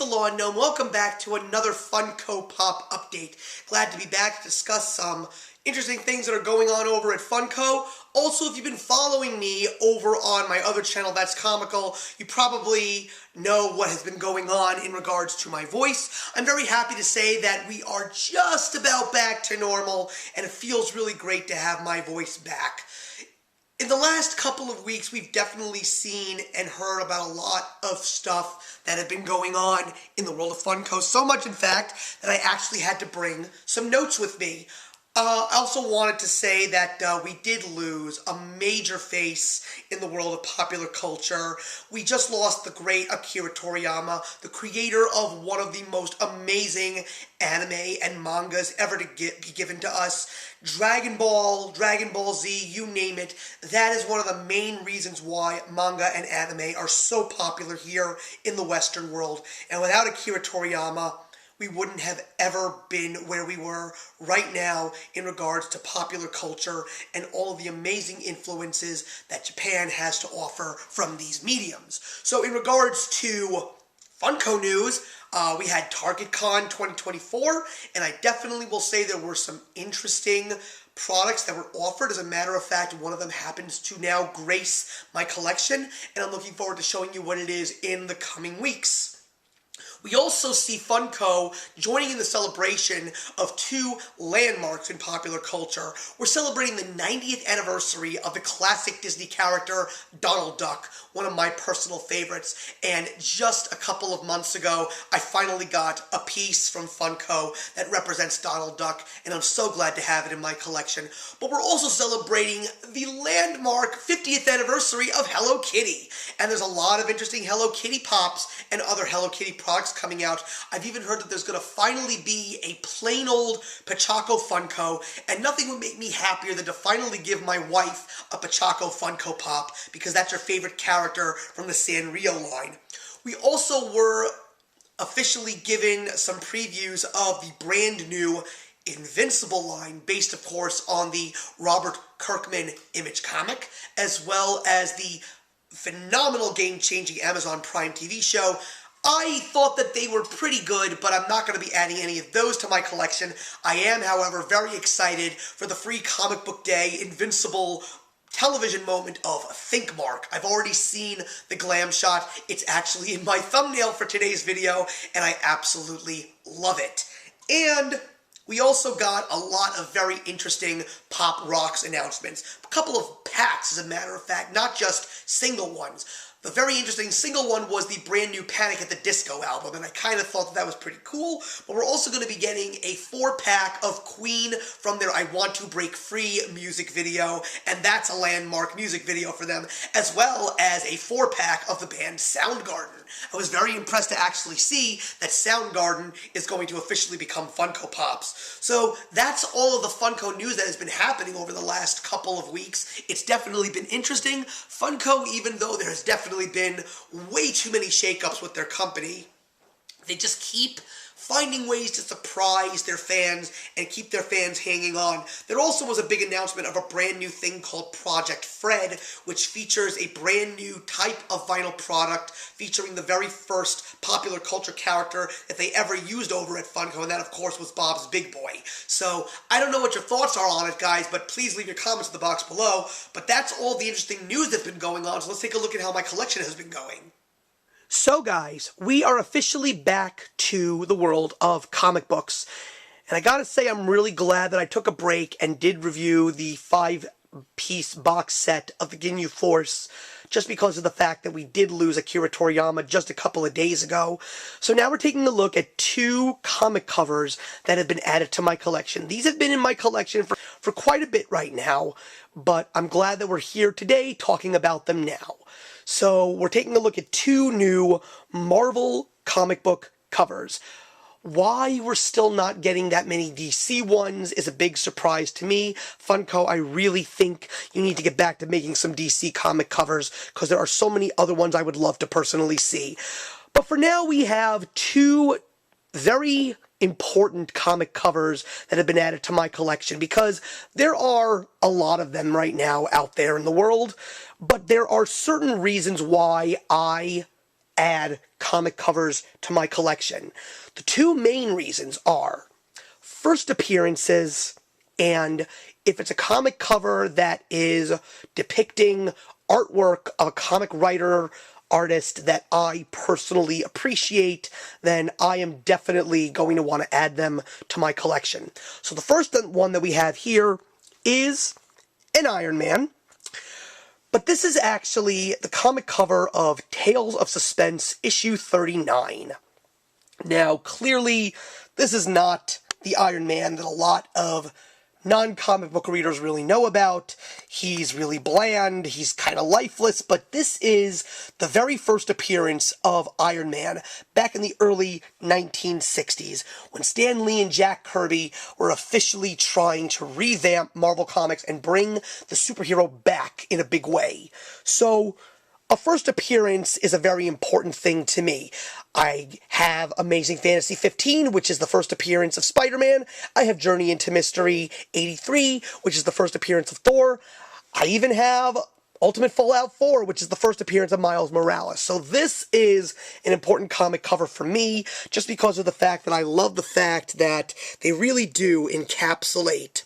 the Lawn Gnome. Welcome back to another Funko Pop update. Glad to be back to discuss some interesting things that are going on over at Funko. Also, if you've been following me over on my other channel, That's Comical, you probably know what has been going on in regards to my voice. I'm very happy to say that we are just about back to normal, and it feels really great to have my voice back. In the last couple of weeks, we've definitely seen and heard about a lot of stuff that have been going on in the world of Funko. So much, in fact, that I actually had to bring some notes with me. I also wanted to say that we did lose a major face in the world of popular culture. We just lost the great Akira Toriyama, the creator of one of the most amazing anime and mangas ever to be given to us. Dragon Ball Z, you name it. That is one of the main reasons why manga and anime are so popular here in the Western world. And without Akira Toriyama, we wouldn't have ever been where we were right now in regards to popular culture and all of the amazing influences that Japan has to offer from these mediums. So in regards to Funko news, we had TargetCon 2024, and I definitely will say there were some interesting products that were offered. As a matter of fact, one of them happens to now grace my collection, and I'm looking forward to showing you what it is in the coming weeks. We also see Funko joining in the celebration of two landmarks in popular culture. We're celebrating the 90th anniversary of the classic Disney character Donald Duck, one of my personal favorites, and just a couple of months ago, I finally got a piece from Funko that represents Donald Duck, and I'm so glad to have it in my collection. But we're also celebrating the landmark 50th anniversary of Hello Kitty, and there's a lot of interesting Hello Kitty pops and other Hello Kitty products coming out. I've even heard that there's going to finally be a plain old Pachaco Funko, and nothing would make me happier than to finally give my wife a Pachaco Funko Pop, because that's her favorite character from the Sanrio line. We also were officially given some previews of the brand new Invincible line, based of course on the Robert Kirkman Image comic, as well as the phenomenal game-changing Amazon Prime TV show. I thought that they were pretty good, but I'm not going to be adding any of those to my collection. I am, however, very excited for the free comic book day Invincible television moment of Think Mark. I've already seen the glam shot. It's actually in my thumbnail for today's video, and I absolutely love it. And we also got a lot of very interesting Pop Rocks announcements. A couple of packs, as a matter of fact, not just single ones. The very interesting single one was the brand new Panic at the Disco album, and I kind of thought that was pretty cool, but we're also going to be getting a 4-pack of Queen from their I Want to Break Free music video, and that's a landmark music video for them, as well as a 4-pack of the band Soundgarden. I was very impressed to actually see that Soundgarden is going to officially become Funko Pops. So that's all of the Funko news that has been happening over the last couple of weeks. It's definitely been interesting. Funko, even though there has definitely been way too many shakeups with their company, they just keep finding ways to surprise their fans and keep their fans hanging on. There also was a big announcement of a brand new thing called Project Fred, which features a brand new type of vinyl product featuring the very first popular culture character that they ever used over at Funko, and that, of course, was Bob's Big Boy. So, I don't know what your thoughts are on it, guys, but please leave your comments in the box below. But that's all the interesting news that's been going on, so let's take a look at how my collection has been going. So guys, we are officially back to the world of comic books, and I gotta say I'm really glad that I took a break and did review the 5-piece box set of the Ginyu Force, just because of the fact that we did lose Akira Toriyama just a couple of days ago. So now we're taking a look at 2 comic covers that have been added to my collection. These have been in my collection for quite a bit right now, but I'm glad that we're here today talking about them now. So we're taking a look at 2 new Marvel comic book covers. Why we're still not getting that many DC ones is a big surprise to me. Funko, I really think you need to get back to making some DC comic covers, because there are so many other ones I would love to personally see. But for now, we have 2 very important comic covers that have been added to my collection, because there are a lot of them right now out there in the world, but there are certain reasons why I add comic covers to my collection. The two main reasons are first appearances, and if it's a comic cover that is depicting artwork of a comic writer, artist that I personally appreciate, then I am definitely going to want to add them to my collection. So the first one that we have here is an Iron Man. But this is actually the comic cover of Tales of Suspense, issue 39. Now, clearly, this is not the Iron Man that a lot of non-comic book readers really know about. He's really bland, he's kind of lifeless, but this is the very first appearance of Iron Man back in the early 1960s, when Stan Lee and Jack Kirby were officially trying to revamp Marvel Comics and bring the superhero back in a big way. So, a first appearance is a very important thing to me. I have Amazing Fantasy 15, which is the first appearance of Spider-Man. I have Journey into Mystery 83, which is the first appearance of Thor. I even have Ultimate Fallout 4, which is the first appearance of Miles Morales. So this is an important comic cover for me, just because of the fact that I love the fact that they really do encapsulate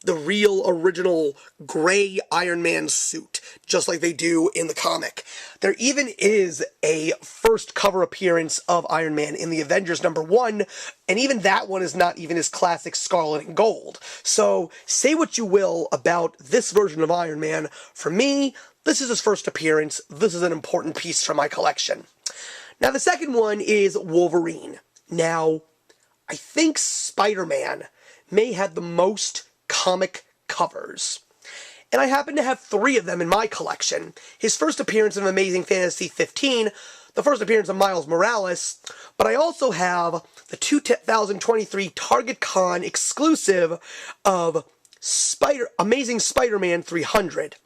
the real original gray Iron Man suit, just like they do in the comic. There even is a first cover appearance of Iron Man in the Avengers #1, and even that one is not even his classic scarlet and gold. So, say what you will about this version of Iron Man. For me, this is his first appearance. This is an important piece for my collection. Now, the second one is Wolverine. Now, I think Spider-Man may have the most comic covers, and I happen to have 3 of them in my collection. His first appearance in Amazing Fantasy 15, the first appearance of Miles Morales, but I also have the 2023 Target Con exclusive of Amazing Spider-Man 300.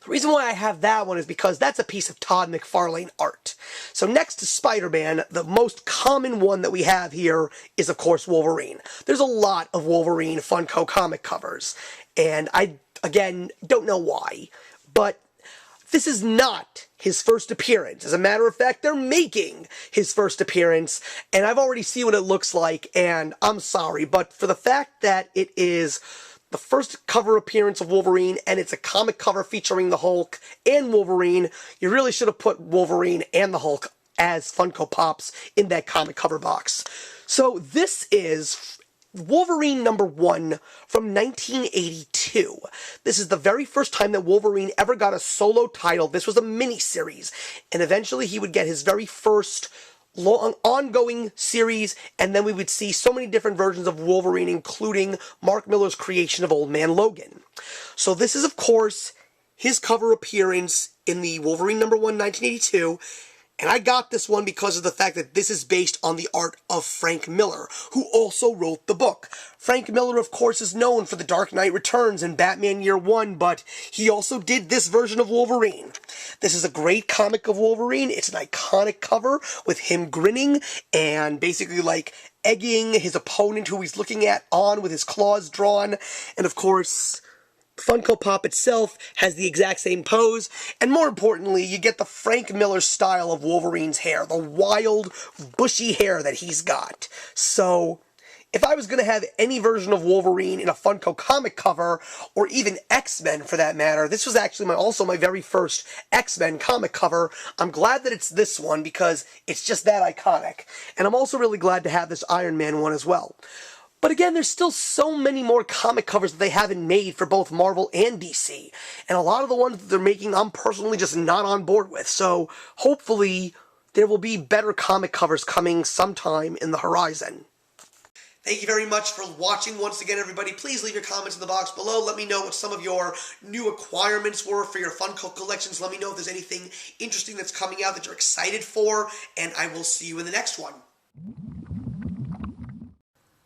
The reason why I have that one is because that's a piece of Todd McFarlane art. So next to Spider-Man, the most common one that we have here is, of course, Wolverine. There's a lot of Wolverine Funko comic covers, and I, again, don't know why, but this is not his first appearance. As a matter of fact, they're making his first appearance, and I've already seen what it looks like, and I'm sorry, but for the fact that it is the first cover appearance of Wolverine, and it's a comic cover featuring the Hulk and Wolverine, you really should have put Wolverine and the Hulk as Funko Pops in that comic cover box. So this is Wolverine #1 from 1982. This is the very first time that Wolverine ever got a solo title. This was a mini-series, and eventually he would get his very first long ongoing series, and then we would see so many different versions of Wolverine, including Mark Millar's creation of Old Man Logan. So this is, of course, his cover appearance in the Wolverine #1 1982, and I got this one because of the fact that this is based on the art of Frank Miller, who also wrote the book. Frank Miller, of course, is known for The Dark Knight Returns and Batman Year One, but he also did this version of Wolverine. This is a great comic of Wolverine. It's an iconic cover with him grinning and basically like egging his opponent who he's looking at on with his claws drawn. And of course, Funko Pop itself has the exact same pose, and more importantly, you get the Frank Miller style of Wolverine's hair, the wild, bushy hair that he's got. So, if I was going to have any version of Wolverine in a Funko comic cover, or even X-Men for that matter, this was actually also my very first X-Men comic cover. I'm glad that it's this one because it's just that iconic. And I'm also really glad to have this Iron Man one as well. But again, there's still so many more comic covers that they haven't made for both Marvel and DC. And a lot of the ones that they're making, I'm personally just not on board with. So, hopefully, there will be better comic covers coming sometime in the horizon. Thank you very much for watching once again, everybody. Please leave your comments in the box below. Let me know what some of your new acquirements were for your Funko collections. Let me know if there's anything interesting that's coming out that you're excited for. And I will see you in the next one.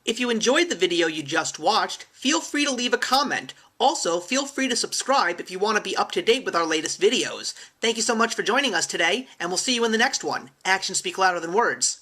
If you enjoyed the video you just watched, feel free to leave a comment. Also, feel free to subscribe if you want to be up to date with our latest videos. Thank you so much for joining us today, and we'll see you in the next one. Actions speak louder than words.